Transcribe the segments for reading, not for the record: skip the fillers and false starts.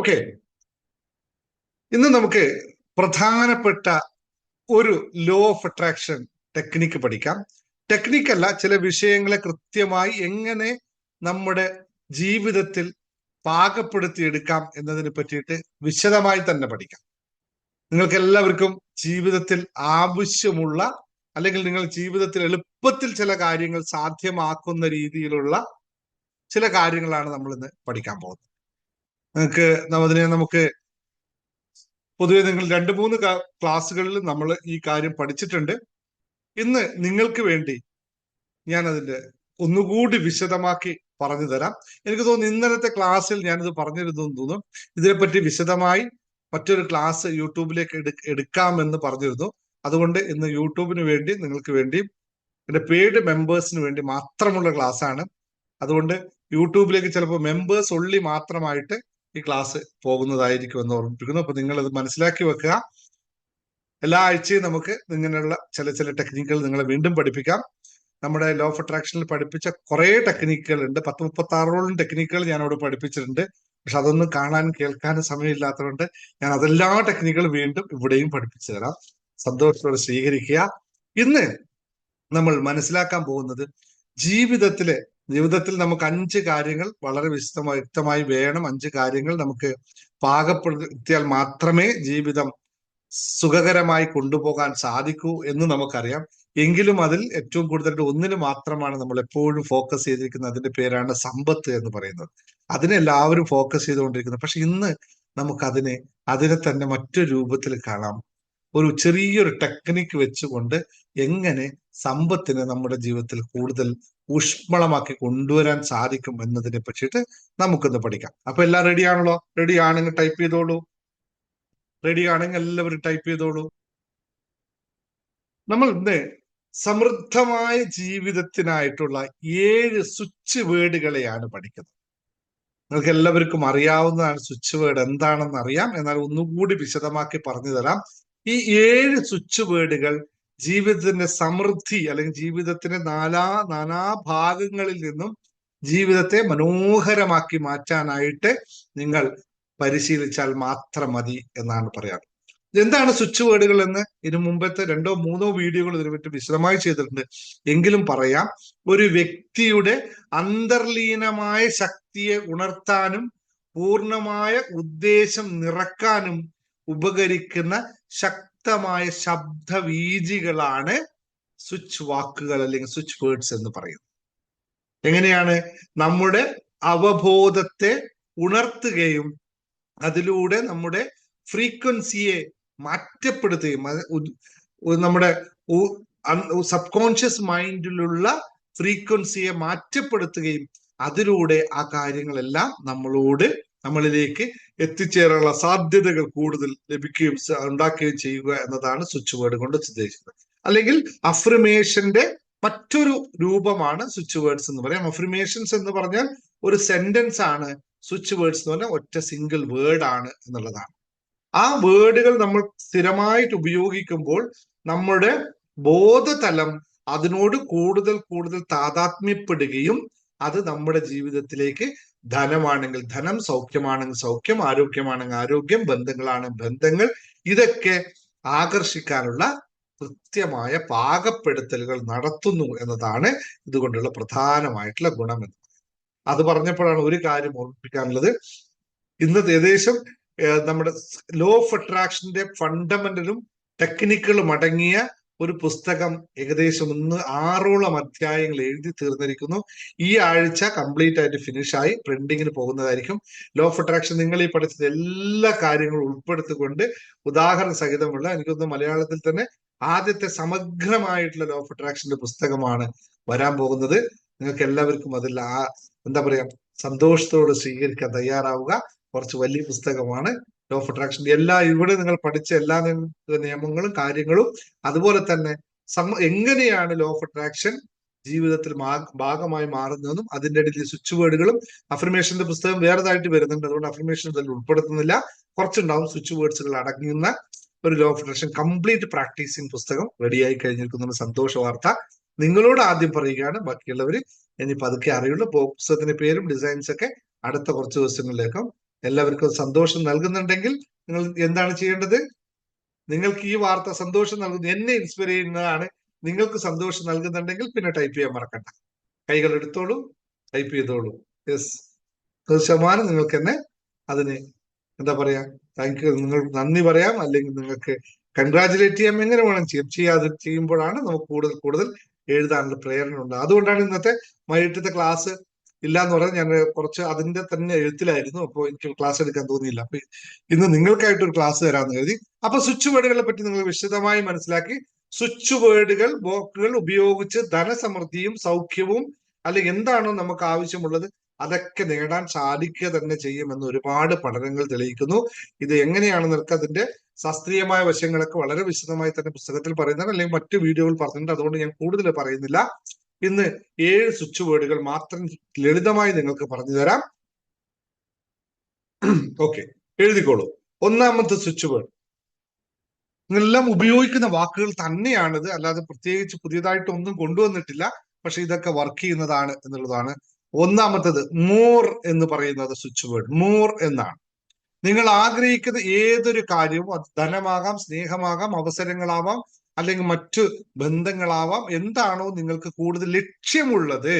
Okay, ഇന്ന് നമുക്ക് പ്രധാനപ്പെട്ട ഒരു ലോ ഓഫ് അട്രാക്ഷൻ ടെക്നിക്ക് പഠിക്കാം. ടെക്നിക്കല്ല, ചില വിഷയങ്ങളെ കൃത്യമായി എങ്ങനെ നമ്മുടെ ജീവിതത്തിൽ പാകപ്പെടുത്തിയെടുക്കാം എന്നതിനെ പറ്റിയിട്ട് വിശദമായി തന്നെ പഠിക്കാം. നിങ്ങൾക്ക് എല്ലാവർക്കും ജീവിതത്തിൽ ആവശ്യമുള്ള അല്ലെങ്കിൽ നിങ്ങൾ ജീവിതത്തിൽ എളുപ്പത്തിൽ ചില കാര്യങ്ങൾ സാധ്യമാക്കുന്ന രീതിയിലുള്ള ചില കാര്യങ്ങളാണ് നമ്മൾ ഇന്ന് പഠിക്കാൻ പോകുന്നത്. നമുക്ക് പൊതുവെ നിങ്ങൾ 2-3 ക്ലാസ്സുകളിൽ നമ്മൾ ഈ കാര്യം പഠിച്ചിട്ടുണ്ട്. ഇന്ന് നിങ്ങൾക്ക് വേണ്ടി ഞാൻ അതിന്റെ ഒന്നുകൂടി വിശദമാക്കി പറഞ്ഞു തരാം. എനിക്ക് തോന്നുന്നു ഇന്നലത്തെ ക്ലാസ്സിൽ ഞാനിത് പറഞ്ഞിരുന്നു തോന്നുന്നു. ഇതിനെപ്പറ്റി വിശദമായി മറ്റൊരു ക്ലാസ് യൂട്യൂബിലേക്ക് എടുക്കാമെന്ന് പറഞ്ഞിരുന്നു. അതുകൊണ്ട് ഇന്ന് യൂട്യൂബിന് വേണ്ടി നിങ്ങൾക്ക് വേണ്ടി എന്റെ പെയ്ഡ് മെമ്പേഴ്സിന് വേണ്ടി മാത്രമുള്ള ക്ലാസ് ആണ്. അതുകൊണ്ട് യൂട്യൂബിലേക്ക് ചിലപ്പോൾ മെമ്പേഴ്സ് ഉള്ളി മാത്രമായിട്ട് ഈ ക്ലാസ് പോകുന്നതായിരിക്കും എന്ന് ഓർമ്മിപ്പിക്കുന്നു. അപ്പൊ നിങ്ങൾ അത് മനസ്സിലാക്കി വെക്കുക. എല്ലാ ആഴ്ചയും നമുക്ക് ഇങ്ങനെയുള്ള ചില ടെക്നിക്കുകൾ നിങ്ങളെ വീണ്ടും പഠിപ്പിക്കാം. നമ്മുടെ ലോ ഓഫ് അട്രാക്ഷനിൽ പഠിപ്പിച്ച കുറെ ടെക്നിക്കുകൾ ഉണ്ട്. 10-36 ടെക്നിക്കുകൾ ഞാൻ അവിടെ പഠിപ്പിച്ചിട്ടുണ്ട്. പക്ഷെ അതൊന്നും കാണാനും കേൾക്കാനും സമയമില്ലാത്തതുകൊണ്ട് ഞാൻ അതെല്ലാ ടെക്നിക്കുകളും വീണ്ടും ഇവിടെയും പഠിപ്പിച്ചു തരാം. സന്തോഷത്തോടെ സ്വീകരിക്കുക. ഇന്ന് നമ്മൾ മനസ്സിലാക്കാൻ പോകുന്നത് ജീവിതത്തിൽ നമുക്ക് 5 കാര്യങ്ങൾ വളരെ വ്യക്തമായി വേണം. 5 കാര്യങ്ങൾ നമുക്ക് പാകപ്പെടുത്തിയാൽ മാത്രമേ ജീവിതം സുഖകരമായി കൊണ്ടുപോകാൻ സാധിക്കൂ എന്ന് നമുക്കറിയാം. എങ്കിലും അതിൽ ഏറ്റവും കൂടുതലായിട്ട് ഒന്നിന് മാത്രമാണ് നമ്മൾ എപ്പോഴും ഫോക്കസ് ചെയ്തിരിക്കുന്നത്. അതിന്റെ പേരാണ് സമ്പത്ത് എന്ന് പറയുന്നത്. അതിനെല്ലാവരും ഫോക്കസ് ചെയ്തുകൊണ്ടിരിക്കുന്നത്. പക്ഷെ ഇന്ന് അതിനെ തന്നെ മറ്റൊരു രൂപത്തിൽ കാണാം. ഒരു ചെറിയൊരു ടെക്നിക്ക് വെച്ചുകൊണ്ട് എങ്ങനെ സമ്പത്തിനെ നമ്മുടെ ജീവിതത്തിൽ കൂടുതൽ ഊഷ്മളമാക്കി കൊണ്ടുവരാൻ സാധിക്കും എന്നതിനെ പറ്റിയിട്ട് നമുക്കൊന്ന് പഠിക്കാം. അപ്പൊ എല്ലാം റെഡി ആണല്ലോ? റെഡി ആണെങ്കിൽ ടൈപ്പ് ചെയ്തോളൂ. റെഡി ആണെങ്കിൽ എല്ലാവരും ടൈപ്പ് ചെയ്തോളൂ. നമ്മൾ ഇന്ന് സമൃദ്ധമായ ജീവിതത്തിനായിട്ടുള്ള 7 സ്വിച്ച് വേർഡുകളെയാണ് പഠിക്കുന്നത്. നിങ്ങൾക്ക് എല്ലാവർക്കും അറിയാവുന്നതാണ് സ്വിച്ച് വേർഡ് എന്താണെന്ന് അറിയാം. എന്നാൽ ഒന്നുകൂടി വിശദമാക്കി പറഞ്ഞു തരാം. ഈ 7 സ്വിച്ച് വേർഡുകൾ ജീവിതത്തിന്റെ സമൃദ്ധി അല്ലെങ്കിൽ ജീവിതത്തിന്റെ നാനാ ഭാഗങ്ങളിൽ നിന്നും ജീവിതത്തെ മനോഹരമാക്കി മാറ്റാനായിട്ട് നിങ്ങൾ പരിശീലിച്ചാൽ മാത്രം മതി എന്നാണ് പറയാറ്. എന്താണ് സ്വിച്ച് വേർഡുകൾ എന്ന് ഇതിനു മുമ്പത്തെ 2-3 വീഡിയോകൾ ഇതിനെപ്പറ്റി വിശദമായി ചെയ്തിട്ടുണ്ട്. എങ്കിലും പറയാം. ഒരു വ്യക്തിയുടെ അന്തർലീനമായ ശക്തിയെ ഉണർത്താനും പൂർണ്ണമായ ഉദ്ദേശം നിറക്കാനും ഉപകരിക്കുന്ന ശക്തമായ ശബ്ദവീചികളാണ് സ്വിച്ച് വാക്കുകൾ അല്ലെങ്കിൽ സ്വിച്ച് വേർഡ്സ് എന്ന് പറയുന്നത്. എങ്ങനെയാണ്? നമ്മുടെ അവബോധത്തെ ഉണർത്തുകയും അതിലൂടെ നമ്മുടെ ഫ്രീക്വൻസിയെ മാറ്റപ്പെടുത്തുകയും നമ്മുടെ സബ് കോൺഷ്യസ് മൈൻഡിലുള്ള ഫ്രീക്വൻസിയെ മാറ്റപ്പെടുത്തുകയും അതിലൂടെ ആ കാര്യങ്ങളെല്ലാം നമ്മളിലേക്ക് എത്തിച്ചേരാനുള്ള സാധ്യതകൾ കൂടുതൽ ലഭിക്കുകയും ഉണ്ടാക്കുകയും ചെയ്യുക എന്നതാണ് സ്വിച്ച് വേർഡ് കൊണ്ട് ഉദ്ദേശിക്കുന്നത്. അല്ലെങ്കിൽ അഫർമേഷന്റെ മറ്റൊരു രൂപമാണ് സ്വിച്ച് വേർഡ്സ് എന്ന് പറയാം. അഫർമേഷൻസ് എന്ന് പറഞ്ഞാൽ ഒരു സെന്റൻസ് ആണ്. സ്വിച്ച് വേർഡ്സ് എന്ന് പറഞ്ഞാൽ ഒറ്റ സിംഗിൾ വേർഡ് ആണ് എന്നുള്ളതാണ്. ആ വേർഡുകൾ നമ്മൾ സ്ഥിരമായിട്ട് ഉപയോഗിക്കുമ്പോൾ നമ്മുടെ ബോധതലം അതിനോട് കൂടുതൽ താതാത്മ്യപ്പെടുകയും അത് നമ്മുടെ ജീവിതത്തിലേക്ക് ധനമാണെങ്കിൽ ധനം, സൗഖ്യമാണെങ്കിൽ സൗഖ്യം, ആരോഗ്യമാണെങ്കിൽ ആരോഗ്യം, ബന്ധങ്ങളാണെങ്കിൽ ബന്ധങ്ങൾ, ഇതൊക്കെ ആകർഷിക്കാനുള്ള കൃത്യമായ പാകപ്പെടുത്തലുകൾ നടത്തുന്നു എന്നതാണ് ഇതുകൊണ്ടുള്ള പ്രധാനമായിട്ടുള്ള ഗുണം എന്ന്. അത് പറഞ്ഞപ്പോഴാണ് ഒരു കാര്യം ഓർമ്മിപ്പിക്കാനുള്ളത്. ഇന്നത്തെ ഏകദേശം നമ്മുടെ ലോ ഓഫ് അട്രാക്ഷന്റെ ഫണ്ടമെന്റലും ടെക്നിക്കുകളും അടങ്ങിയ ഒരു പുസ്തകം ഏകദേശം 6ഓളം അധ്യായങ്ങൾ എഴുതി തീർന്നിരിക്കുന്നു. ഈ ആഴ്ച കംപ്ലീറ്റ് ആയിട്ട് ഫിനിഷായി പ്രിന്റിങ്ങിന് പോകുന്നതായിരിക്കും. ലോ ഓഫ് അട്രാക്ഷൻ നിങ്ങൾ ഈ പഠിച്ചത് എല്ലാ കാര്യങ്ങളും ഉൾപ്പെടുത്തിക്കൊണ്ട് ഉദാഹരണ സഹിതമുള്ള, എനിക്കൊന്ന് മലയാളത്തിൽ തന്നെ ആദ്യത്തെ സമഗ്രമായിട്ടുള്ള ലോ ഓഫ് അട്രാക്ഷന്റെ പുസ്തകമാണ് വരാൻ പോകുന്നത്. നിങ്ങൾക്ക് എല്ലാവർക്കും അതിൽ എന്താ പറയാ സന്തോഷത്തോട് സ്വീകരിക്കാൻ തയ്യാറാവുക. കുറച്ച് വലിയ പുസ്തകമാണ് ലോ ഓഫ് അട്രാക്ഷന്റെ ഇവിടെ നിങ്ങൾ പഠിച്ച എല്ലാ നിയമങ്ങളും കാര്യങ്ങളും, അതുപോലെ തന്നെ എങ്ങനെയാണ് ലോ ഓഫ് അട്രാക്ഷൻ ജീവിതത്തിൽ ഭാഗമായി മാറുന്നതെന്നും അതിന്റെ ഇടയിൽ സ്വിച്ച് വേർഡുകളും. അഫർമേഷന്റെ പുസ്തകം വേറെതായിട്ട് വരുന്നുണ്ട്, അതുകൊണ്ട് അഫർമേഷൻ ഇതിൽ ഉൾപ്പെടുത്തുന്നില്ല. കുറച്ചുണ്ടാവും സ്വിച്ച് വേർഡ്സുകൾ അടങ്ങുന്ന ഒരു law of attraction complete practicing പുസ്തകം റെഡിയായി കഴിഞ്ഞിരിക്കുന്ന സന്തോഷ വാർത്ത നിങ്ങളോട് ആദ്യം പറയുകയാണ്. ബാക്കിയുള്ളവർ ഇനി പതുക്കെ അറിയുള്ളൂ. പുസ്തകത്തിന്റെ പേരും ഡിസൈൻസ് ഒക്കെ അടുത്ത കുറച്ച് ദിവസങ്ങളിലേക്കും എല്ലാവർക്കും സന്തോഷം നൽകുന്നുണ്ടെങ്കിൽ നിങ്ങൾ എന്താണ് ചെയ്യേണ്ടത്? നിങ്ങൾക്ക് ഈ വാർത്ത സന്തോഷം നൽകുന്നു, എന്നെ ഇൻസ്പയർ ചെയ്യുന്നതാണ്, നിങ്ങൾക്ക് സന്തോഷം നൽകുന്നുണ്ടെങ്കിൽ പിന്നെ ടൈപ്പ് ചെയ്യാൻ മറക്കണ്ട. കൈകൾ എടുത്തോളൂ, ടൈപ്പ് ചെയ്തോളൂ. യെസ്, 100% നിങ്ങൾക്ക് തന്നെ അതിന് എന്താ പറയാ, താങ്ക് യു, നിങ്ങൾ നന്ദി പറയാം, അല്ലെങ്കിൽ നിങ്ങൾക്ക് കൺഗ്രാചുലേറ്റ് ചെയ്യാം, എങ്ങനെ വേണം ചെയ്യാം. ചെയ്യാതെ ചെയ്യുമ്പോഴാണ് നമുക്ക് കൂടുതൽ കൂടുതൽ എഴുതാനുള്ള പ്രേരണ ഉണ്ട്. അതുകൊണ്ടാണ് ഇന്നത്തെ വൈകിട്ടത്തെ ക്ലാസ് ഇല്ല എന്ന് പറഞ്ഞാൽ ഞാൻ കുറച്ച് അതിന്റെ തന്നെ എഴുത്തിലായിരുന്നു. അപ്പോൾ എനിക്ക് ക്ലാസ് എടുക്കാൻ തോന്നിയില്ല. അപ്പൊ ഇന്ന് നിങ്ങൾക്കായിട്ട് ഒരു ക്ലാസ് തരാമെന്ന് കരുതി. അപ്പൊ സ്വിച്ച് വേർഡുകളെ പറ്റി നിങ്ങൾ വിശദമായി മനസ്സിലാക്കി. സ്വിച്ച് വേർഡുകൾ, വാക്കുകൾ ഉപയോഗിച്ച് ധനസമൃദ്ധിയും സൗഖ്യവും അല്ലെങ്കിൽ എന്താണോ നമുക്ക് ആവശ്യമുള്ളത് അതൊക്കെ നേടാൻ സാധിക്കുക തന്നെ ചെയ്യുമെന്ന് ഒരുപാട് പഠനങ്ങൾ തെളിയിക്കുന്നു. ഇത് എങ്ങനെയാണെന്ന് നിനക്ക് അതിന്റെ ശാസ്ത്രീയമായ വശങ്ങളൊക്കെ വളരെ വിശദമായി തന്നെ പുസ്തകത്തിൽ പറയുന്നത്, അല്ലെങ്കിൽ മറ്റു വീഡിയോകൾ പറഞ്ഞിട്ടുണ്ട്. അതുകൊണ്ട് ഞാൻ കൂടുതൽ പറയുന്നില്ല. ഇന്ന് 7 സ്വിച്ച് വേർഡുകൾ മാത്രം ലളിതമായി നിങ്ങൾക്ക് പറഞ്ഞു തരാം. ഓക്കെ, എഴുതിക്കോളൂ. ഒന്നാമത്തെ സ്വിച്ച് വേർഡ് നിങ്ങളെല്ലാം ഉപയോഗിക്കുന്ന വാക്കുകൾ തന്നെയാണിത്, അല്ലാതെ പ്രത്യേകിച്ച് പുതിയതായിട്ട് ഒന്നും കൊണ്ടുവന്നിട്ടില്ല. പക്ഷെ ഇതൊക്കെ വർക്ക് ചെയ്യുന്നതാണ് എന്നുള്ളതാണ്. ഒന്നാമത്തത് മോർ എന്ന് പറയുന്നത് സ്വിച്ച് വേർഡ് മോർ എന്നാണ്. നിങ്ങൾ ആഗ്രഹിക്കുന്ന ഏതൊരു കാര്യവും, അത് ധനമാകാം, സ്നേഹമാകാം, അവസരങ്ങളാവാം, അല്ലെങ്കിൽ മറ്റു ബന്ധങ്ങളാവാം, എന്താണോ നിങ്ങൾക്ക് കൂടുതൽ ലക്ഷ്യമുള്ളത്,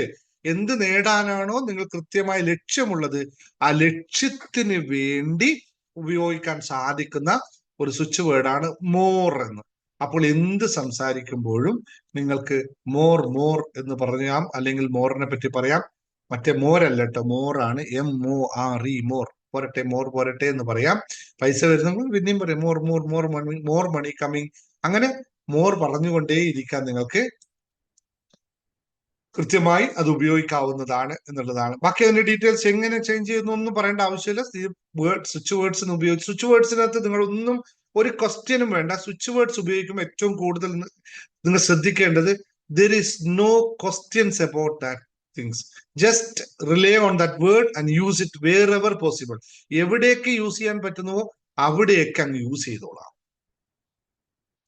എന്ത് നേടാനാണോ നിങ്ങൾ കൃത്യമായ ലക്ഷ്യമുള്ളത്, ആ ലക്ഷ്യത്തിന് വേണ്ടി ഉപയോഗിക്കാൻ സാധിക്കുന്ന ഒരു സ്വിച്ച് വേർഡാണ് മോർ എന്ന്. അപ്പോൾ എന്ത് സംസാരിക്കുമ്പോഴും നിങ്ങൾക്ക് മോർ മോർ എന്ന് പറയാം, അല്ലെങ്കിൽ മോറിനെ പറ്റി പറയാം. മറ്റേ മോരല്ല കേട്ടോ, മോറാണ്, MORE, മോർ. പോരട്ടെ, മോർ പോരട്ടെ എന്ന് പറയാം. പൈസ വരുന്നപ്പോൾ പിന്നെയും പറയാം more more more money, more money coming. അങ്ങനെ മോർ പറഞ്ഞുകൊണ്ടേ ഇരിക്കാൻ നിങ്ങൾക്ക് കൃത്യമായി അത് ഉപയോഗിക്കാവുന്നതാണ് എന്നുള്ളതാണ്. ബാക്കി അതിന്റെ ഡീറ്റെയിൽസ് എങ്ങനെ ചേഞ്ച് ചെയ്യുന്നു ഒന്നും പറയേണ്ട ആവശ്യമില്ല. സ്വിച്ച് വേർഡ്സിന് ഉപയോഗിച്ച് സ്വിച്ച് വേർഡ്സിനകത്ത് നിങ്ങളൊന്നും ഒരു ക്വസ്റ്റ്യനും വേണ്ട. സ്വിച്ച് വേർഡ്സ് ഉപയോഗിക്കുമ്പോൾ ഏറ്റവും കൂടുതൽ നിങ്ങൾ ശ്രദ്ധിക്കേണ്ടത് there is no questions about that things. Just rely on that word and use it wherever possible. എവിടെയൊക്കെ യൂസ് ചെയ്യാൻ പറ്റുന്നുവോ അവിടെയൊക്കെ അങ്ങ് യൂസ് ചെയ്തോളാം.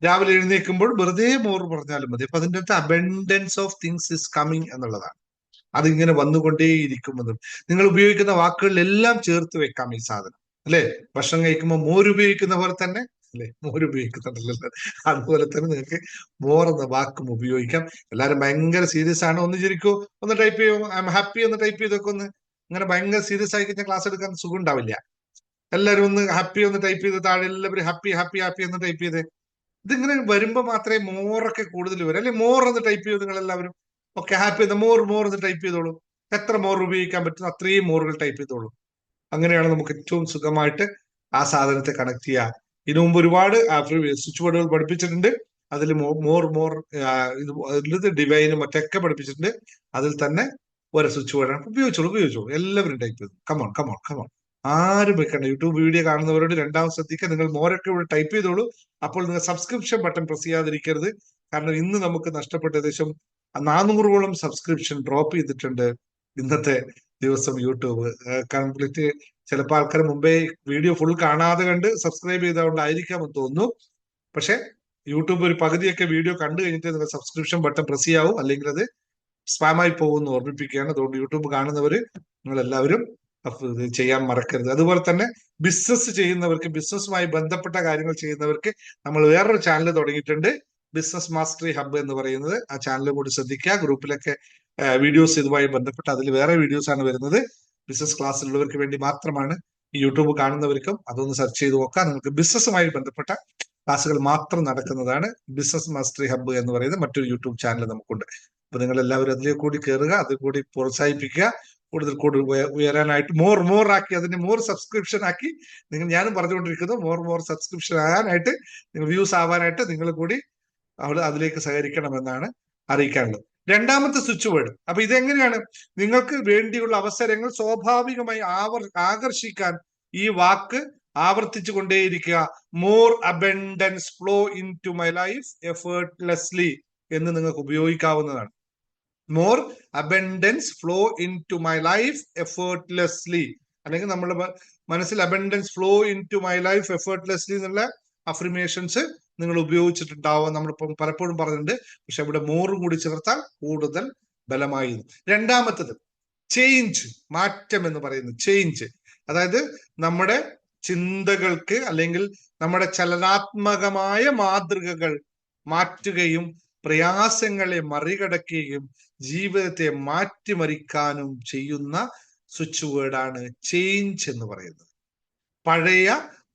രാവിലെ എഴുന്നേൽക്കുമ്പോൾ വെറുതെ മോർ പറഞ്ഞാലും മതി. അപ്പൊ അതിൻ്റെ അകത്ത് abundance of things is coming എന്നുള്ളതാണ്. അതിങ്ങനെ വന്നുകൊണ്ടേയിരിക്കുമെന്നും. നിങ്ങൾ ഉപയോഗിക്കുന്ന വാക്കുകളിലെല്ലാം ചേർത്ത് വെക്കാം ഈ സാധനം, അല്ലെ? ഭക്ഷണം കഴിക്കുമ്പോൾ മോര് ഉപയോഗിക്കുന്ന പോലെ തന്നെ, അല്ലെ? മോര് ഉപയോഗിക്കുന്നുണ്ടല്ലോ, അതുപോലെ തന്നെ നിങ്ങൾക്ക് മോർ എന്ന വാക്കും ഉപയോഗിക്കാം. എല്ലാരും ഭയങ്കര സീരിയസ് ആണ്. ഒന്ന് ചിരിക്കൂ, ഒന്ന് ടൈപ്പ് ചെയ്യൂ, ഐ എം ഹാപ്പി എന്ന് ടൈപ്പ് ചെയ്തൊക്കെ ഒന്ന്. അങ്ങനെ ഭയങ്കര സീരിയസ് ആയി കഴിഞ്ഞാൽ ക്ലാസ് എടുക്കാൻ സുഖം ഉണ്ടാവില്ല. എല്ലാവരും ഒന്ന് ഹാപ്പി ഒന്ന് ടൈപ്പ് ചെയ്ത് താഴെ എല്ലാവരും ഹാപ്പി ഹാപ്പി ഹാപ്പി എന്ന് ടൈപ്പ് ചെയ്തേ. ഇതിങ്ങനെ വരുമ്പോ മാത്രമേ മോറൊക്കെ കൂടുതൽ വരും, അല്ലെ? മോർ എന്ന് ടൈപ്പ് ചെയ്തു നിങ്ങൾ എല്ലാവരും. ഓക്കെ, ഹാപ്പി എന്ന് മോർ മോർ എന്ന് ടൈപ്പ് ചെയ്തോളൂ. എത്ര മോർ ഉപയോഗിക്കാൻ പറ്റും അത്രയും മോറുകൾ ടൈപ്പ് ചെയ്തോളൂ. അങ്ങനെയാണ് നമുക്ക് ഏറ്റവും സുഖമായിട്ട് ആ സാധനത്തെ കണക്ട് ചെയ്യുക. ഇതിനു മുമ്പ് ഒരുപാട് സ്വിച്ച് ബോർഡുകൾ പഠിപ്പിച്ചിട്ടുണ്ട്. അതിൽ മോർ മോർ ഇത് ഡിവൈനും മറ്റൊക്കെ പഠിപ്പിച്ചിട്ടുണ്ട്. അതിൽ തന്നെ ഒരു സ്വിച്ച് ബോർഡാണ്. ഉപയോഗിച്ചോളൂ എല്ലാവരും ടൈപ്പ് ചെയ്തു. കമോൺ കമോൺ കമോൺ, ആരും വെക്കണ്ട. യൂട്യൂബ് വീഡിയോ കാണുന്നവരോട് രണ്ടാമത് ശ്രദ്ധിക്കുക, നിങ്ങൾ മോരൊക്കെ ഇവിടെ ടൈപ്പ് ചെയ്തോളൂ. അപ്പോൾ നിങ്ങൾ സബ്സ്ക്രിപ്ഷൻ ബട്ടൺ പ്രസ് ചെയ്യാതിരിക്കരുത്. കാരണം ഇന്ന് നമുക്ക് നഷ്ടപ്പെട്ട ഏകദേശം 400ഓളം സബ്സ്ക്രിപ്ഷൻ ഡ്രോപ്പ് ചെയ്തിട്ടുണ്ട് ഇന്നത്തെ ദിവസം. യൂട്യൂബ് കംപ്ലീറ്റ്, ചിലപ്പോൾ ആൾക്കാർ മുമ്പേ വീഡിയോ ഫുൾ കാണാതെ കണ്ട് സബ്സ്ക്രൈബ് ചെയ്തുകൊണ്ടായിരിക്കാമെന്ന് തോന്നുന്നു. പക്ഷെ യൂട്യൂബ് ഒരു പകുതിയൊക്കെ വീഡിയോ കണ്ടു കഴിഞ്ഞിട്ട് നിങ്ങൾ സബ്സ്ക്രിപ്ഷൻ ബട്ടൺ പ്രസ് ചെയ്യാവും, അല്ലെങ്കിൽ അത് സ്പാമായി പോകുമെന്ന് ഓർമ്മിപ്പിക്കുകയാണ്. അതുകൊണ്ട് യൂട്യൂബ് കാണുന്നവര് നിങ്ങൾ എല്ലാവരും ചെയ്യാൻ മറക്കരുത്. അതുപോലെ തന്നെ ബിസിനസ് ചെയ്യുന്നവർക്ക്, ബിസിനസ്സുമായി ബന്ധപ്പെട്ട കാര്യങ്ങൾ ചെയ്യുന്നവർക്ക് നമ്മൾ വേറൊരു ചാനൽ തുടങ്ങിയിട്ടുണ്ട്, ബിസിനസ് മാസ്റ്ററി ഹബ്ബ് എന്ന് പറയുന്നത്. ആ ചാനൽ കൂടി ശ്രദ്ധിക്കുക. ഗ്രൂപ്പിലൊക്കെ വീഡിയോസ് ഇതുമായി ബന്ധപ്പെട്ട് അതിൽ വേറെ വീഡിയോസ് ആണ് വരുന്നത്. ബിസിനസ് ക്ലാസ്സിലുള്ളവർക്ക് വേണ്ടി മാത്രമാണ്. ഈ യൂട്യൂബ് കാണുന്നവർക്കും അതൊന്ന് സെർച്ച് ചെയ്ത് നോക്കാം. നിങ്ങൾക്ക് ബിസിനസ്സുമായി ബന്ധപ്പെട്ട ക്ലാസ്സുകൾ മാത്രം നടക്കുന്നതാണ്. ബിസിനസ് മാസ്റ്ററി ഹബ്ബ് എന്ന് പറയുന്ന മറ്റൊരു യൂട്യൂബ് ചാനൽ നമുക്കുണ്ട്. അപ്പൊ നിങ്ങൾ എല്ലാവരും അതിലേക്ക് കൂടി കയറുക, അത് കൂടി പ്രോത്സാഹിപ്പിക്കുക. കൂടുതൽ ഉയരാനായിട്ട് മോർ ആക്കി, അതിന് മോർ സബ്സ്ക്രിപ്ഷൻ ആക്കി ഞാനും പറഞ്ഞുകൊണ്ടിരിക്കുന്നു. മോർ സബ്സ്ക്രിപ്ഷൻ ആകാനായിട്ട്, നിങ്ങൾ വ്യൂസ് ആവാനായിട്ട് നിങ്ങൾ കൂടി അവിടെ അതിലേക്ക് സഹകരിക്കണമെന്നാണ് അറിയിക്കാനുള്ളത്. രണ്ടാമത്തെ സ്വിച്ച് വേർഡ്. അപ്പൊ ഇതെങ്ങനെയാണ് നിങ്ങൾക്ക് വേണ്ടിയുള്ള അവസരങ്ങൾ സ്വാഭാവികമായി ആകർഷിക്കാൻ ഈ വാക്ക് ആവർത്തിച്ചു കൊണ്ടേയിരിക്കുക. More abundance flow into my life effortlessly എന്ന് നിങ്ങൾക്ക് ഉപയോഗിക്കാവുന്നതാണ്. More abundance flow into my life effortlessly, അല്ലെങ്കിൽ നമ്മുടെ മനസ്സിൽ abundance flow into my life effortlessly എന്നുള്ള അഫർമേഷൻസ് നിങ്ങൾ ഉപയോഗിച്ചിട്ടുണ്ടാവും. നമ്മളിപ്പം പലപ്പോഴും പറഞ്ഞിട്ടുണ്ട്. പക്ഷെ ഇവിടെ മോറും കൂടി ചേർത്താൽ കൂടുതൽ ബലമായി. രണ്ടാമത്തത് ചേഞ്ച്, മാറ്റം എന്ന് പറയുന്നത് ചേഞ്ച്. അതായത് നമ്മുടെ ചിന്തകൾക്ക് അല്ലെങ്കിൽ നമ്മുടെ ചലനാത്മകമായ മാതൃകകൾ മാറ്റുകയും പ്രയാസങ്ങളെ മറികടക്കുകയും ജീവിതത്തെ മാറ്റിമറിക്കാനും ചെയ്യുന്ന സ്വിച്ച് വേർഡാണ് ചേഞ്ച് എന്ന് പറയുന്നത്. പഴയ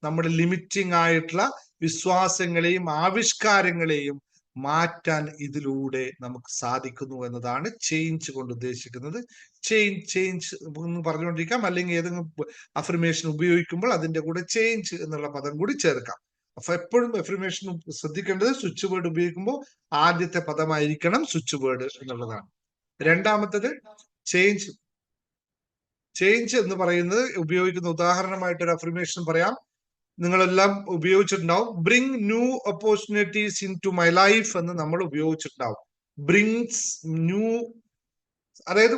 നമ്മുടെ ലിമിറ്റിംഗ് ആയിട്ടുള്ള വിശ്വാസങ്ങളെയും ആവിഷ്കാരങ്ങളെയും മാറ്റാൻ ഇതിലൂടെ നമുക്ക് സാധിക്കുന്നു എന്നതാണ് ചേഞ്ച് കൊണ്ട് ഉദ്ദേശിക്കുന്നത്. ചേഞ്ച് എന്ന് പറഞ്ഞുകൊണ്ടിരിക്കാം, അല്ലെങ്കിൽ ഏതെങ്കിലും അഫർമേഷൻ ഉപയോഗിക്കുമ്പോൾ അതിന്റെ കൂടെ ചേഞ്ച് എന്നുള്ള പദം കൂടി ചേർക്കാം. അപ്പൊ എപ്പോഴും അഫർമേഷൻ ശ്രദ്ധിക്കേണ്ടത് സ്വിച്ച് വേർഡ് ഉപയോഗിക്കുമ്പോൾ ആദ്യത്തെ പദമായിരിക്കണം സ്വിച്ച് വേർഡ് എന്നുള്ളതാണ്. രണ്ടാമത്തത് ചേഞ്ച് എന്ന് പറയുന്നത് ഉപയോഗിക്കുന്ന ഉദാഹരണമായിട്ട് ഒരു അഫർമേഷൻ പറയാം. നിങ്ങളെല്ലാം ഉപയോഗിച്ചിട്ടുണ്ടാവും. Bring new opportunities into my life എന്ന് നമ്മൾ ഉപയോഗിച്ചിട്ടുണ്ടാവും. ബ്രിങ്സ് ന്യൂ, അതായത്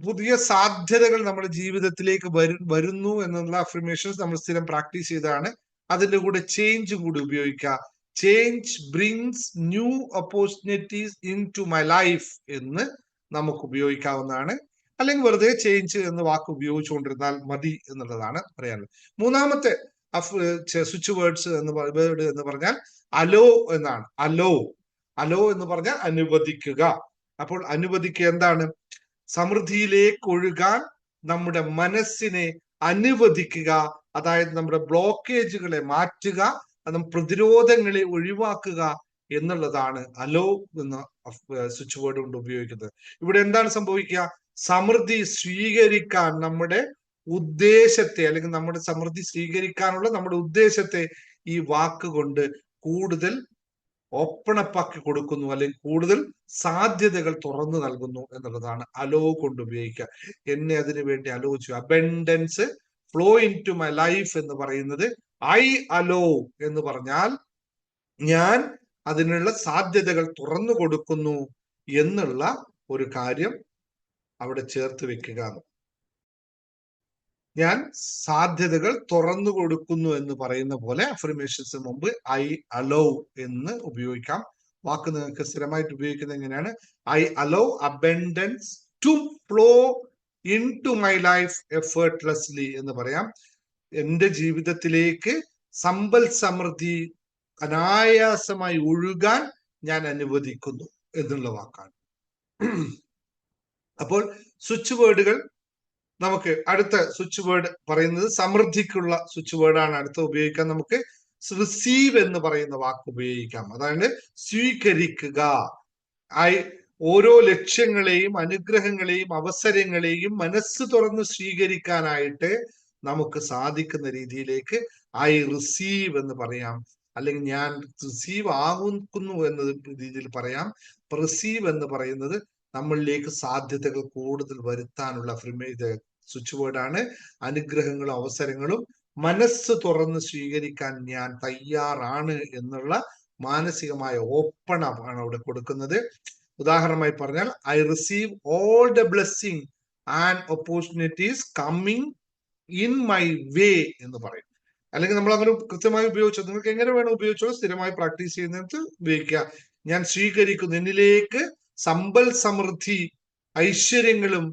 പുതിയ സാധ്യതകൾ നമ്മുടെ ജീവിതത്തിലേക്ക് വരുന്നു എന്നുള്ള അഫർമേഷൻസ് നമ്മൾ സ്ഥിരം പ്രാക്ടീസ് ചെയ്തതാണ്. അതിന്റെ കൂടെ ചേഞ്ച് കൂടി ഉപയോഗിക്കുക. Change brings new opportunities into my life എന്ന് നമുക്ക് ഉപയോഗിക്കാവുന്നതാണ്. അല്ലെങ്കിൽ വെറുതെ ചേഞ്ച് എന്ന വാക്ക് ഉപയോഗിച്ചുകൊണ്ടിരുന്നാൽ മതി എന്നുള്ളതാണ് പറയാനുള്ളത്. മൂന്നാമത്തെ സ്വിച്ച് വേർഡ്സ് എന്ന് പറഞ്ഞാൽ അലോ എന്നാണ്. അലോ എന്ന് പറഞ്ഞാൽ അനുവദിക്കുക. അപ്പോൾ അനുവദിക്കുക എന്താണ്? സമൃദ്ധിയിലേക്ക് ഒഴുകാൻ നമ്മുടെ മനസ്സിനെ അനുവദിക്കുക. അതായത് നമ്മുടെ ബ്ലോക്കേജുകളെ മാറ്റുക, പ്രതിരോധങ്ങളെ ഒഴിവാക്കുക എന്നുള്ളതാണ് അലോ എന്ന സ്വിച്ച് വേർഡ് കൊണ്ട് ഉപയോഗിക്കുന്നത്. ഇവിടെ എന്താണ് സംഭവിക്കുക? സമൃദ്ധി സ്വീകരിക്കാൻ നമ്മുടെ ഉദ്ദേശത്തെ, അല്ലെങ്കിൽ നമ്മുടെ സമൃദ്ധി സ്വീകരിക്കാനുള്ള നമ്മുടെ ഉദ്ദേശത്തെ ഈ വാക്ക് കൊണ്ട് കൂടുതൽ ഓപ്പൺ അപ്പ് ആക്കി കൊടുക്കുന്നു, അല്ലെങ്കിൽ കൂടുതൽ സാധ്യതകൾ തുറന്നു നൽകുന്നു എന്നുള്ളതാണ് അലോ കൊണ്ട് ഉപയോഗിക്കുക. എന്നെ അതിനു വേണ്ടി അലോ ചെയ്യും. Abundance flow into my life എന്ന് പറയുന്നത് ഐ അലോ എന്ന് പറഞ്ഞാൽ ഞാൻ അതിനുള്ള സാധ്യതകൾ തുറന്നു കൊടുക്കുന്നു എന്നുള്ള ഒരു കാര്യം അവിടെ ചേർത്ത് വെക്കുക. ഞാൻ സാധ്യതകൾ തുറന്നു കൊടുക്കുന്നു എന്ന് പറയുന്ന പോലെ അഫർമേഷൻസ് മുമ്പ് ഐ അലോ എന്ന് ഉപയോഗിക്കാം. വാക്ക് നിങ്ങൾക്ക് സ്ഥിരമായിട്ട് ഉപയോഗിക്കുന്നത് എങ്ങനെയാണ്? I allow abundance to flow into my life effortlessly എന്ന് പറയാം. എന്റെ ജീവിതത്തിലേക്ക് സമ്പൽ സമൃദ്ധി അനായാസമായി ഒഴുകാൻ ഞാൻ അനുവദിക്കുന്നു എന്നുള്ള വാക്കാണ്. അപ്പോൾ സ്വിച്ച് വേർഡുകൾ, നമുക്ക് അടുത്ത സ്വിച്ച് വേർഡ് പറയുന്നത് സമൃദ്ധിക്കുള്ള സ്വിച്ച് വേർഡാണ് അടുത്ത ഉപയോഗിക്കാൻ. നമുക്ക് റിസീവ് എന്ന് പറയുന്ന വാക്ക് ഉപയോഗിക്കാം. അതായത് സ്വീകരിക്കുക. ഓരോ ലക്ഷ്യങ്ങളെയും അനുഗ്രഹങ്ങളെയും അവസരങ്ങളെയും മനസ്സ് തുറന്ന് സ്വീകരിക്കാനായിട്ട് നമുക്ക് സാധിക്കുന്ന രീതിയിലേക്ക് ഐ റിസീവ് എന്ന് പറയാം, അല്ലെങ്കിൽ ഞാൻ റിസീവ് ആകുന്നു എന്ന രീതിയിൽ പറയാം. റിസീവ് എന്ന് പറയുന്നത് നമ്മളിലേക്ക് സാധ്യതകൾ കൂടുതൽ വരുത്താനുള്ള സ്വിച്ച് വേർഡാണ്. അനുഗ്രഹങ്ങളും അവസരങ്ങളും മനസ്സ് തുറന്ന് സ്വീകരിക്കാൻ ഞാൻ തയ്യാറാണ് എന്നുള്ള മാനസികമായ ഓപ്പൺ അപ്പ് ആണ് അവിടെ കൊടുക്കുന്നത്. ഉദാഹരണമായി പറഞ്ഞാൽ I receive all the blessing and opportunities coming in my way എന്ന് പറയും. അല്ലെങ്കിൽ നമ്മൾ അങ്ങനെ കൃത്യമായി ഉപയോഗിച്ചോ, നിങ്ങൾക്ക് എങ്ങനെ വേണം ഉപയോഗിച്ചോ, സ്ഥിരമായി പ്രാക്ടീസ് ചെയ്യുന്നത് ഉപയോഗിക്കുക. ഞാൻ സ്വീകരിക്കുന്നു, എന്നിലേക്ക് സമ്പൽ സമൃദ്ധി ഐശ്വര്യങ്ങളും,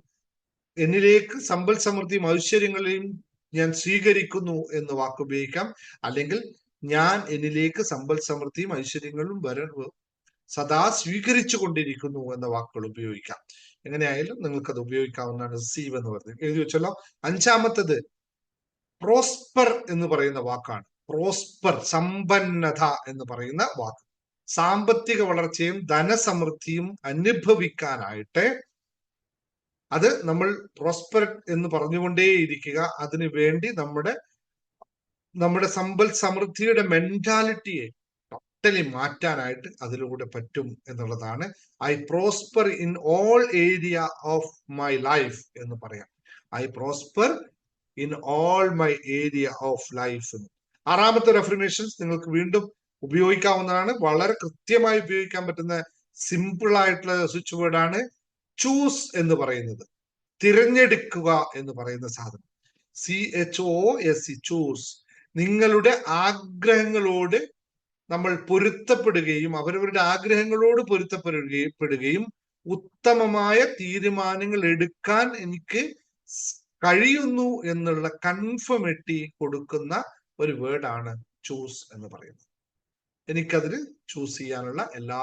എന്നിലേക്ക് സമ്പൽ സമൃദ്ധിയും ഐശ്വര്യങ്ങളെയും ഞാൻ സ്വീകരിക്കുന്നു എന്ന് വാക്ക് ഉപയോഗിക്കാം. അല്ലെങ്കിൽ ഞാൻ എന്നിലേക്ക് സമ്പൽ സമൃദ്ധിയും ഐശ്വര്യങ്ങളും സദാ സ്വീകരിച്ചു കൊണ്ടിരിക്കുന്നു എന്ന വാക്കുകൾ ഉപയോഗിക്കാം. എങ്ങനെയായാലും നിങ്ങൾക്കത് ഉപയോഗിക്കാവുന്നതാണ് റിസീവ് എന്ന് പറയുന്നത്. എഴുതി വെച്ചല്ലോ. അഞ്ചാമത്തത് പ്രോസ്പർ എന്ന് പറയുന്ന വാക്കാണ്. പ്രോസ്പർ, സമ്പന്നത എന്ന് പറയുന്ന വാക്ക്. സാമ്പത്തിക വളർച്ചയും ധനസമൃദ്ധിയും അനുഭവിക്കാനായിട്ട് അത് നമ്മൾ പ്രോസ്പർ എന്ന് പറഞ്ഞുകൊണ്ടേയിരിക്കുക. അതിനു വേണ്ടി നമ്മുടെ സമ്പൽ സമൃദ്ധിയുടെ മെന്റാലിറ്റിയെ ടോട്ടലി മാറ്റാനായിട്ട് അതിലൂടെ പറ്റും എന്നുള്ളതാണ്. I prosper in all area of my life എന്ന് പറയാം. I prosper in all my area of life. ആറാമത്തെ ഒരു അഫർമേഷൻസ് നിങ്ങൾക്ക് വീണ്ടും ഉപയോഗിക്കാവുന്നതാണ്. വളരെ കൃത്യമായി ഉപയോഗിക്കാൻ പറ്റുന്ന സിമ്പിൾ ആയിട്ടുള്ള സ്വിച്ച് വേർഡാണ് ചൂസ് എന്ന് പറയുന്നത്. തിരഞ്ഞെടുക്കുക എന്ന് പറയുന്ന സാധനം. CHOOS, choose. നിങ്ങളുടെ ആഗ്രഹങ്ങളോട് നമ്മൾ പൊരുത്തപ്പെടുകയും അവരവരുടെ ആഗ്രഹങ്ങളോട് പൊരുത്തപ്പെടുകയും ഉത്തമമായ തീരുമാനങ്ങൾ എടുക്കാൻ എനിക്ക് കഴിയുന്നു എന്നുള്ള കൺഫർമിറ്റി കൊടുക്കുന്ന ഒരു വേർഡാണ് ചൂസ് എന്ന് പറയുന്നത്. എനിക്കതിൽ ചൂസ് ചെയ്യാനുള്ള എല്ലാ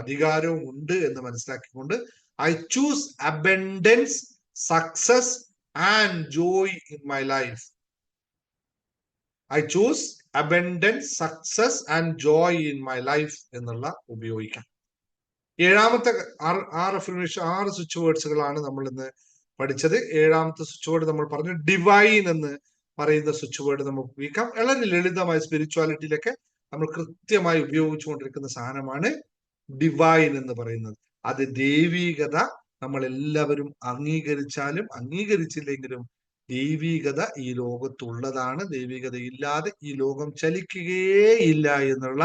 അധികാരവും ഉണ്ട് എന്ന് മനസ്സിലാക്കിക്കൊണ്ട് I choose abundance, success and Joy in my life. I choose abundance, success and Joy in my life എന്നുള്ള ഉപയോഗിക്കാം. ഏഴാമത്തെ 6 സ്വിച്ച് വേർഡ്സുകളാണ് നമ്മൾ ഇന്ന് പഠിച്ചത്. ഏഴാമത്തെ സ്വിച്ച് വേർഡ് നമ്മൾ പറഞ്ഞു ഡിവൈൻ എന്ന് പറയുന്ന സ്വിച്ച് വേർഡ് നമുക്ക് ഉപയോഗിക്കാം. വളരെ ലളിതമായ സ്പിരിച്വാലിറ്റിയിലൊക്കെ നമ്മൾ കൃത്യമായി ഉപയോഗിച്ചുകൊണ്ടിരിക്കുന്ന സാധനമാണ് ഡിവൈൻ എന്ന് പറയുന്നത്. അത് ദൈവീകത നമ്മൾ എല്ലാവരും അംഗീകരിച്ചാലും അംഗീകരിച്ചില്ലെങ്കിലും ദൈവീകത ഈ ലോകത്തുള്ളതാണ്. ദൈവീകത ഇല്ലാതെ ഈ ലോകം ചലിക്കുകയേയില്ല എന്നുള്ള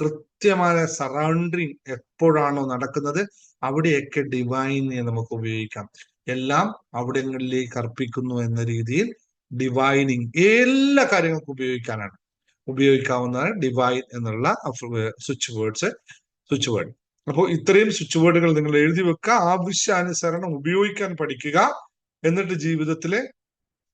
കൃത്യമായ സറൗണ്ടിങ് എപ്പോഴാണോ നടക്കുന്നത് അവിടെയൊക്കെ ഡിവൈനെ നമുക്ക് ഉപയോഗിക്കാം. എല്ലാം അവിടങ്ങളിലേക്ക് അർപ്പിക്കുന്നു എന്ന രീതിയിൽ ഡിവൈനിങ് എല്ലാ കാര്യങ്ങൾക്കും ഉപയോഗിക്കാവുന്നതാണ് ഡിവൈൻ എന്നുള്ള സ്വിച്ച് വേർഡ്. അപ്പോൾ ഇത്രയും സ്വിച്ച് വേർഡുകൾ നിങ്ങൾ എഴുതി വെക്കുക, ആവശ്യാനുസരണം ഉപയോഗിക്കാൻ പഠിക്കുക. എന്നിട്ട് ജീവിതത്തിലെ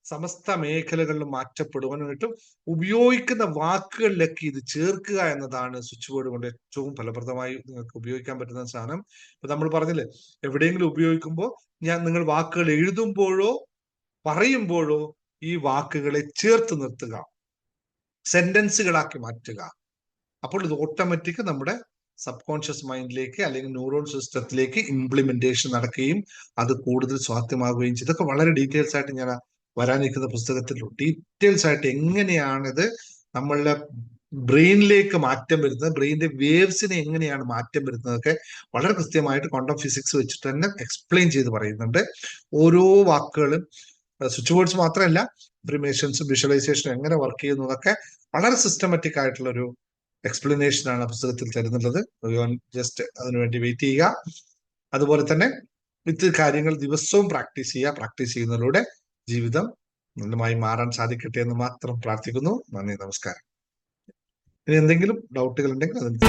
സമസ്ത മേഖലകളിലും മാറ്റപ്പെടുവാനായിട്ടും ഉപയോഗിക്കുന്ന വാക്കുകളിലൊക്കെ ഇത് ചേർക്കുക എന്നതാണ് സ്വിച്ച് വേർഡ് കൊണ്ട് ഏറ്റവും ഫലപ്രദമായി നിങ്ങൾക്ക് ഉപയോഗിക്കാൻ പറ്റുന്ന സാധനം. ഇപ്പൊ നമ്മൾ പറഞ്ഞില്ലേ, എവിടെയെങ്കിലും ഉപയോഗിക്കുമ്പോൾ നിങ്ങൾ വാക്കുകൾ എഴുതുമ്പോഴോ പറയുമ്പോഴോ ഈ വാക്കുകളെ ചേർത്ത് നിർത്തുക, സെന്റൻസുകളാക്കി മാറ്റുക. അപ്പോൾ ഇത് ഓട്ടോമാറ്റിക് നമ്മുടെ സബ് കോൺഷ്യസ് മൈൻഡിലേക്ക് അല്ലെങ്കിൽ ന്യൂറോൺ സിസ്റ്റത്തിലേക്ക് ഇംപ്ലിമെന്റേഷൻ നടക്കുകയും അത് കൂടുതൽ സ്വാത്യമാകുകയും ചെയ്യും. ഇതൊക്കെ വളരെ ഡീറ്റെയിൽസ് ആയിട്ട് ഞാൻ വരാനിരിക്കുന്ന പുസ്തകത്തിൽ ഡീറ്റെയിൽസ് ആയിട്ട് എങ്ങനെയാണിത് നമ്മളുടെ ബ്രെയിനിലേക്ക് മാറ്റം വരുന്നത്, ബ്രെയിനിന്റെ വേവ്സിനെ എങ്ങനെയാണ് മാറ്റം വരുന്നതൊക്കെ വളരെ കൃത്യമായിട്ട് ക്വാണ്ടം ഫിസിക്സ് വെച്ചിട്ട് തന്നെ എക്സ്പ്ലെയിൻ ചെയ്ത് പറയുന്നുണ്ട്. ഓരോ വാക്കുകളും സ്വിച്ച് വേർഡ്സ് മാത്രമല്ല, ഇൻഫർമേഷൻസും വിഷ്വലൈസേഷനും എങ്ങനെ വർക്ക് ചെയ്യുന്നതൊക്കെ വളരെ സിസ്റ്റമാറ്റിക് ആയിട്ടുള്ള ഒരു എക്സ്പ്ലനേഷൻ ആണ് പുസ്തകത്തിൽ തരുന്നുള്ളത്. ജസ്റ്റ് അതിനുവേണ്ടി വെയിറ്റ് ചെയ്യുക. അതുപോലെ തന്നെ കാര്യങ്ങൾ ദിവസവും പ്രാക്ടീസ് ചെയ്യുന്നതിലൂടെ ജീവിതം നല്ലമായി മാറാൻ സാധിക്കട്ടെ എന്ന് മാത്രം പ്രാർത്ഥിക്കുന്നു. നന്ദി, നമസ്കാരം. ഇനി എന്തെങ്കിലും ഡൗട്ടുകൾ ഉണ്ടെങ്കിൽ അതിന്